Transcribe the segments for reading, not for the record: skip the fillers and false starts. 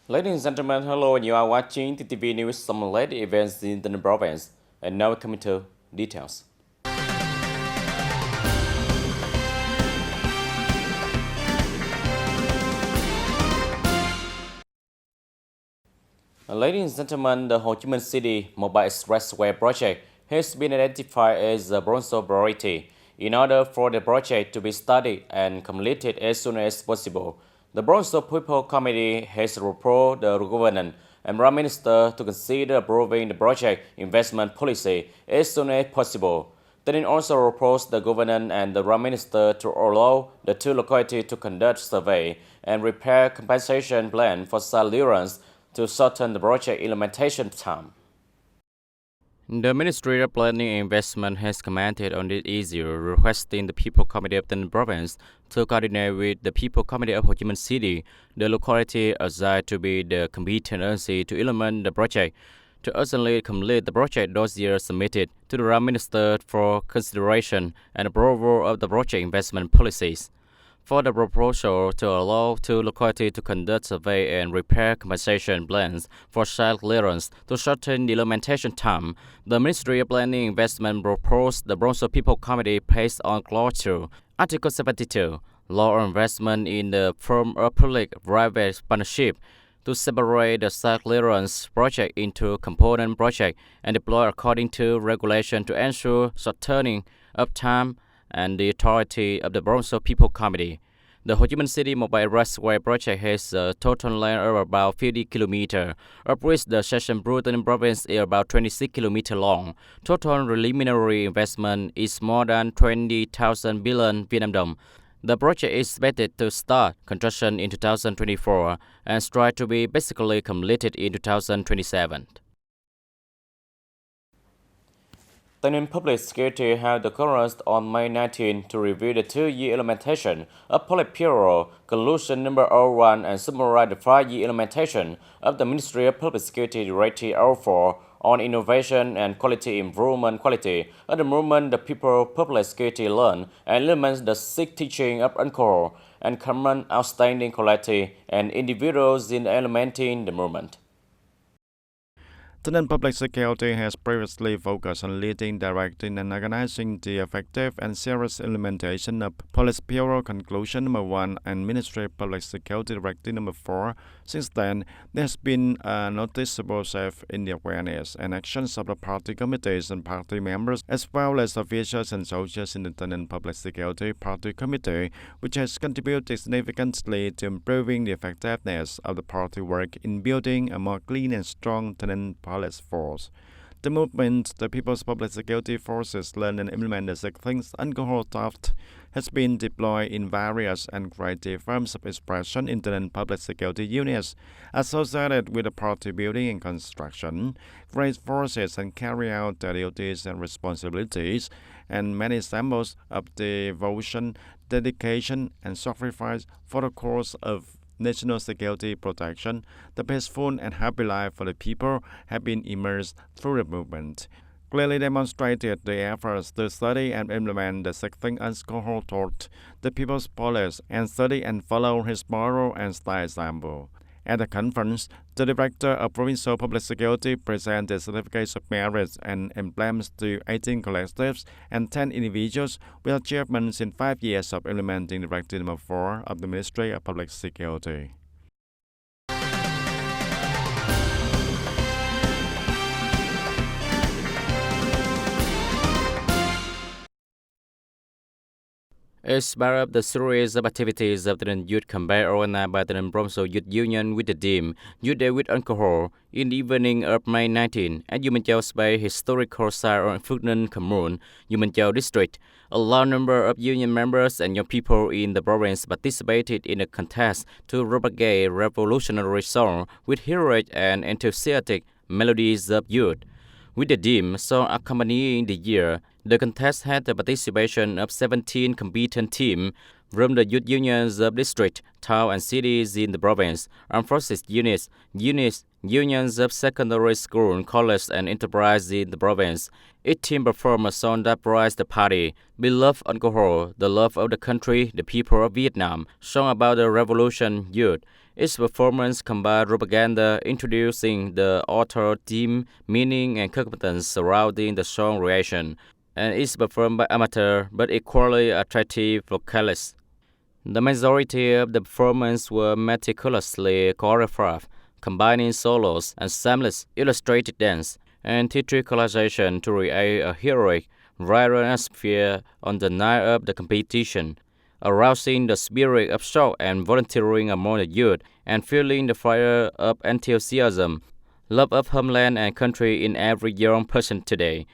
Ladies and gentlemen, hello, and you are watching TTV News Summary events in the province. And now coming to details. Ladies and gentlemen, the Ho Chi Minh City Mobile Expressway project has been identified as a bronze priority. In order for the project to be studied and completed as soon as possible, the Bronze People Committee has proposed the government and Prime Minister to consider approving the project investment policy as soon as possible. Then also proposed the government and the Prime Minister to allow the two localities to conduct survey and prepare compensation plan for clearance to shorten the project implementation time. The Ministry of Planning and Investment has commented on this issue, requesting the People Committee of the province to coordinate with the People Committee of Ho Chi Minh City, the locality assigned to be the competent agency to implement the project, to urgently complete the project dossier submitted to the Prime Minister for consideration and approval of the project investment policies. For the proposal to allow two localities to conduct survey and repair compensation plans for site clearance to shorten the implementation time, the Ministry of Planning and Investment proposed the Bronze People Committee based on Clause 2, Article 72, Law on Investment in the Form of Public-Private Partnership, to separate the site clearance project into component projects and deploy according to regulation to ensure shortening of time and the authority of the Bronze People Committee. The Ho Chi Minh City Mobile Expressway project has a total length of about 50 km, of which the section route in the province is about 26 km long. Total preliminary investment is more than 20,000 billion Vietnam dong. The project is expected to start construction in 2024 and strive to be basically completed in 2027. TayNinhTV Public Security held the conference on May 19 to review the two-year implementation of Politburo Conclusion Number 01 and summarize the 5-year implementation of the Ministry of Public Security Directive 04 on innovation and quality improvement quality of the movement the people public security learn and implements the 6 teaching of alcohol and common outstanding quality and individuals in implementing the movement. TayNinhTV Public Security has previously focused on leading, directing, and organizing the effective and serious implementation of Politburo Conclusion Number 1 and Ministry of Public Security Directive Number 4. Since then, there has been a noticeable shift in the awareness and actions of the party committees and party members, as well as officials and soldiers in the TayNinhTV Public Security Party Committee, which has contributed significantly to improving the effectiveness of the party work in building a more clean and strong TayNinhTV police force. The movement, the People's Public Security Forces Learn and Implement the 6 Things Alcohol Theft, has been deployed in various and creative forms of expression in TayNinhTV public security units associated with the party building and construction, raise forces and carry out their duties and responsibilities, and many examples of devotion, dedication, and sacrifice for the cause of national security protection, the peaceful and happy life for the people have been emerged through the movement, clearly demonstrated the efforts to study and implement the 6 things alcohol taught the people's police and study and follow his moral and style example. At the conference, the Director of Provincial Public Security presented certificates of merit and emblems to 18 collectives and 10 individuals with achievements in 5 years of implementing Directive Number 4 of the Ministry of Public Security. As part of the series of activities of the Youth Campaign organized by the Bronze Youth Union with the theme Youth Day with Alcohol in the evening of May 19 at U Minh Châu Space Historical Site on Phước Ninh Commune, U Minh Châu District, a large number of union members and young people in the province participated in a contest to propagate revolutionary songs with heroic and enthusiastic melodies of youth. With the theme song accompanying the year, the contest had the participation of 17 competent teams from the youth unions of district, town, and cities in the province, armed forces units, unions of secondary school, college, and enterprise in the province. Each team performed a song that praised the party, beloved alcohol, the love of the country, the people of Vietnam, song about the revolution, youth, Its performance combined propaganda, introducing the author theme, meaning, and competence surrounding the song reaction, and is performed by amateur but equally attractive vocalists. The majority of the performances were meticulously choreographed, combining solos, ensembles, illustrated dance, and theatricalization to create a heroic, vibrant atmosphere on the night of the competition, arousing the spirit of shock and volunteering among the youth, and fueling the fire of enthusiasm, love of homeland and country in every young person today.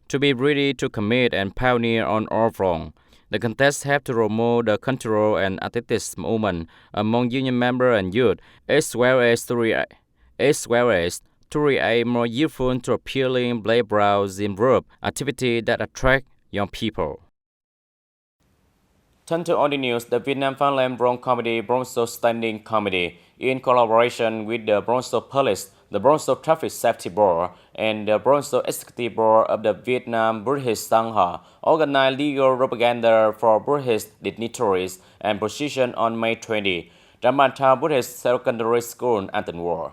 To be ready to commit and pioneer on all fronts, the contest have to promote the cultural and artistic movement among union members and youth, as well as to create more youthful to appealing playgrounds in group activity that attract young people. Turn to on the news, the Vietnam Farmland Bronx Comedy Bronzo Standing Comedy, in collaboration with the Bronzo Police, the Bronzo Traffic Safety Board, and the Bronzo Executive Board of the Vietnam Buddhist Sangha, organized legal propaganda for Buddhist dignitaries and position on May 20. Ramantown Buddhist Secondary School, Anton War.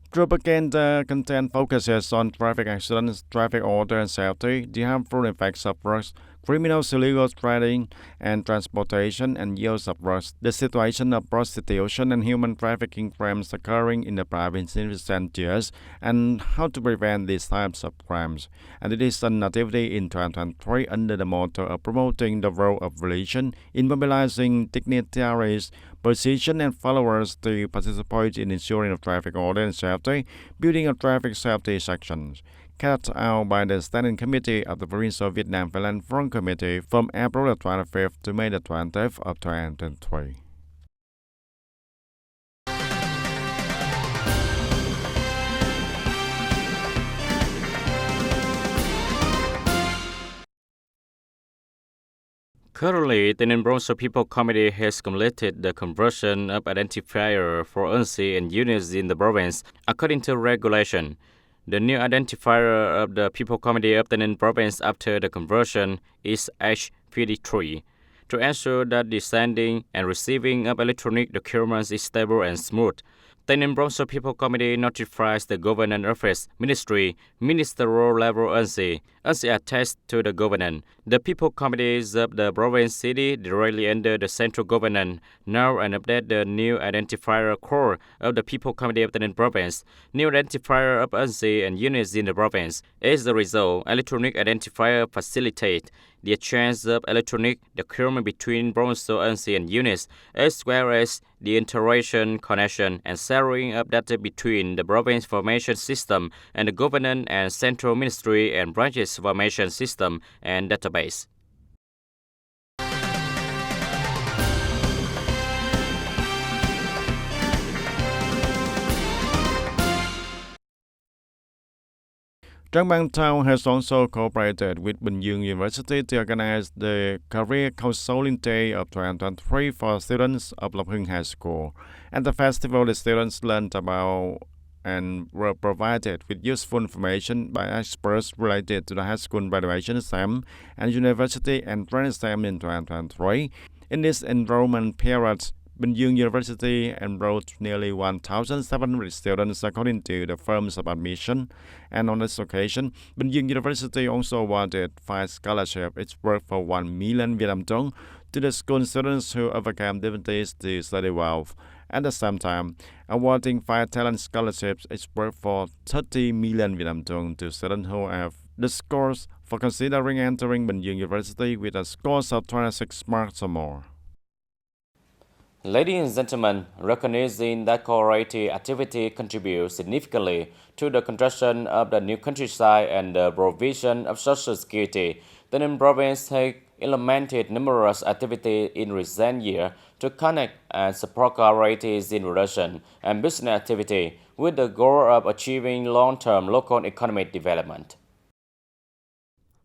Propaganda content focuses on traffic accidents, traffic order and safety, the harmful effects of drugs, criminals' illegal trading and transportation and use of drugs, the situation of prostitution and human trafficking crimes occurring in the province in recent years, and how to prevent these types of crimes. And it is an activity in 2023 under the motto of promoting the role of religion in mobilizing dignitaries, position and followers to participate in ensuring of traffic order and safety, building of traffic safety sections. Carried out by the Standing Committee of the Provincial Vietnam Phalang Front Committee from April 25th to May 20th of 2023. Currently, the TayNinhTV People Committee has completed the conversion of identifier for ANC and units in the province according to regulation. The new identifier of the People Committee of the TayNinhTV province after the conversion is H53 to ensure that the sending and receiving of electronic documents is stable and smooth. TayNinhTV People Committee notifies the Government Office, Ministry, Ministerial level ANC attached to the government. The People Committees of the province city directly under the central government now and update the new identifier core of the People Committee of the province, new identifier of ANC and units in the province. As a result, electronic identifier facilitate the exchange of electronic document between Bronzo ANC and units, as well as the interaction, connection, and sharing of data between the province information system and the government and central ministry and branches information system and database. Trang Bang Town has also cooperated with Bình Dương University to organize the Career Counseling Day of 2023 for students of Lộc Hưng High School. At the festival, the students learned about and were provided with useful information by experts related to the high school graduation exam and university entrance exam in 2023. In this enrollment period, Bình Dương University enrolled nearly 1,700 students according to the forms of admission, and on this occasion, Bình Dương University also awarded 5 scholarships, each worth for 1 million Vietnam dong, to the school students who overcome difficulties to study well. At the same time, awarding 5 talent scholarships, each worth for 30 million Vietnam dong to students who have the scores for considering entering Bình Dương University with a score of 26 marks or more. Ladies and gentlemen, recognizing that cooperative activity contributes significantly to the construction of the new countryside and the provision of social security, the TayNinhTV province has implemented numerous activities in recent years to connect and support cooperatives in production and business activity with the goal of achieving long-term local economic development.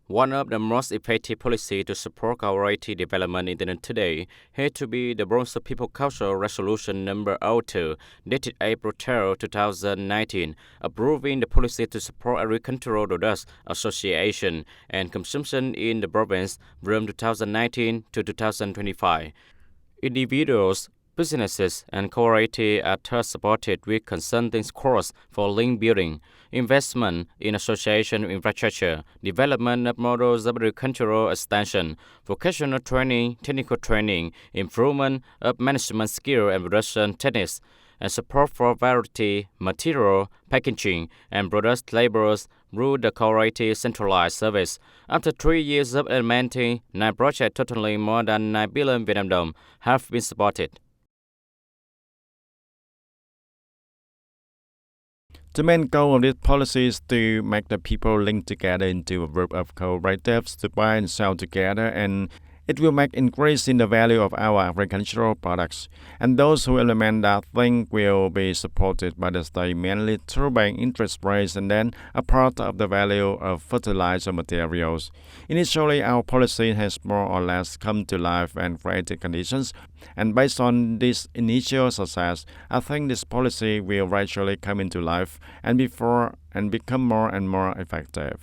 One of the most effective policies to support cooperative development in the today had to be the Bronzo People Council Resolution number 02, dated April 12, 2019, approving the policy to support agricultural products association and consumption in the province from 2019 to 2025. Individuals Businesses and cooperatives are thus supported with consulting courses for link building, investment in association infrastructure, development of models of agricultural extension, vocational training, technical training, improvement of management skill and production techniques, and support for variety, material, packaging, and product labels through the cooperative centralized service. After 3 years of implementing, 9 projects totaling more than 9 billion Vietnam dong have been supported. The main goal of this policy is to make the people link together into a group of cooperatives to buy and sell together, and it will make increase in the value of our agricultural products. And those who implement that link will be supported by the state mainly through bank interest rates and then a part of the value of fertilizer materials. Initially, our policy has more or less come to life and created conditions. And based on this initial success, I think this policy will gradually come into life and become more and more effective.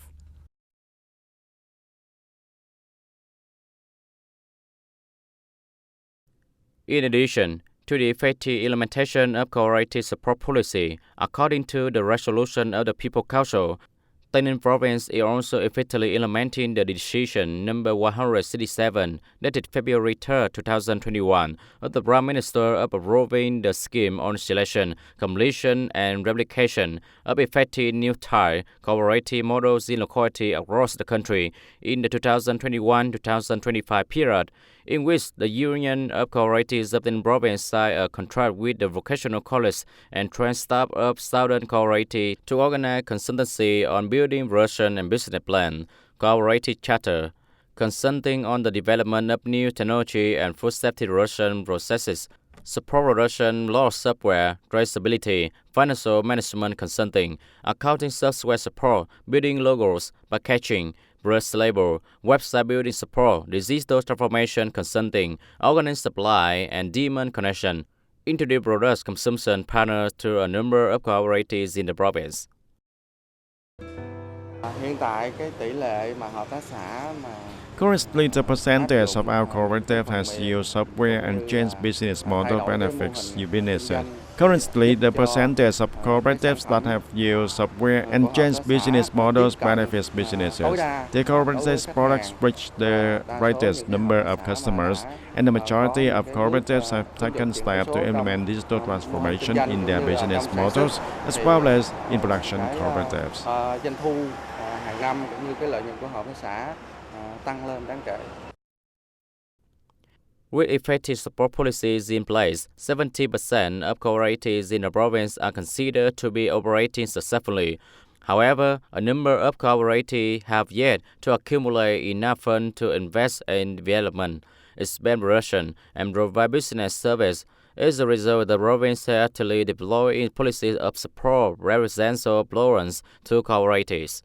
In addition to the effective implementation of cooperative support policy, according to the resolution of the People Council, Tây Ninh Province is also effectively implementing the decision number 167, dated February 3, 2021, of the Prime Minister of approving the scheme on selection, completion, and replication of effective new Thai cooperative models in locality across the country in the 2021-2025 period, in which the Union of Cooperatives of the Province signed a contract with the vocational college and trained staff of Southern Cooperative to organize consultancy on building production and business plan, cooperative charter, consulting on the development of new technology and food safety production processes, support production law software, traceability, financial management consulting, accounting software support, building logos, packaging, press label, website building support, digital transformation consulting, organic supply, and demand connection, introduce product consumption partners to a number of cooperatives in the province. Currently, the percentage of our cooperative has used software and changed business model benefits new businesses. Currently, the percentage of cooperatives that have used software and changed business models benefits businesses. The cooperative products reach the greatest number of customers, and the majority of cooperatives have taken steps to implement digital transformation in their business models, as well as in production cooperatives. With effective support policies in place, 70% of cooperatives in the province are considered to be operating successfully. However, a number of cooperatives have yet to accumulate enough funds to invest in development, expand production, and provide business service. As a result, the province has actively deployed policies of support residential loans to cooperatives.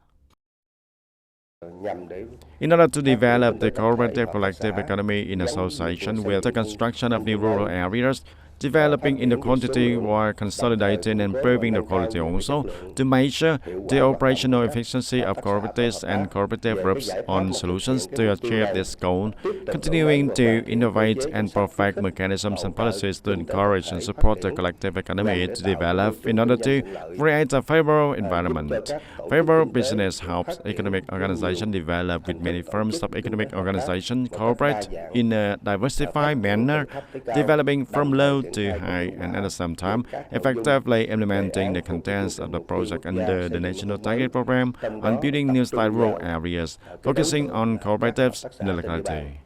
In order to develop the cooperative collective economy in association with the construction of new rural areas, developing in the quantity while consolidating and improving the quality also, to measure the operational efficiency of cooperatives and cooperative groups on solutions to achieve this goal, continuing to innovate and perfect mechanisms and policies to encourage and support the collective economy to develop in order to create a favorable environment. Favorable business helps economic organization develop with many forms of economic organization cooperate in a diversified manner, developing from low to high, and at the same time effectively implementing the contents of the project under the National Target Program on building new style rural areas, focusing on cooperatives in the locality.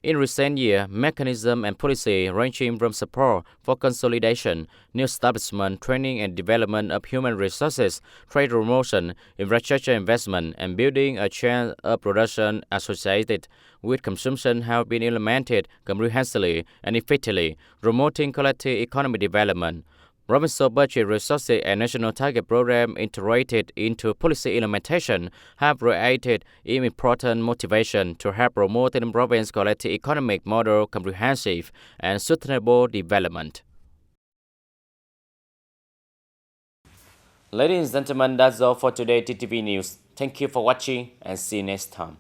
In recent years, mechanism and policy ranging from support for consolidation, new establishment, training and development of human resources, trade promotion, infrastructure investment, and building a chain of production associated with consumption have been implemented comprehensively and effectively, promoting collective economic development. Provincial budget resources and national target program integrated into policy implementation have created important motivation to help promote the province's collective economic model comprehensive and sustainable development. Ladies and gentlemen, that's all for today TTV News. Thank you for watching and see you next time.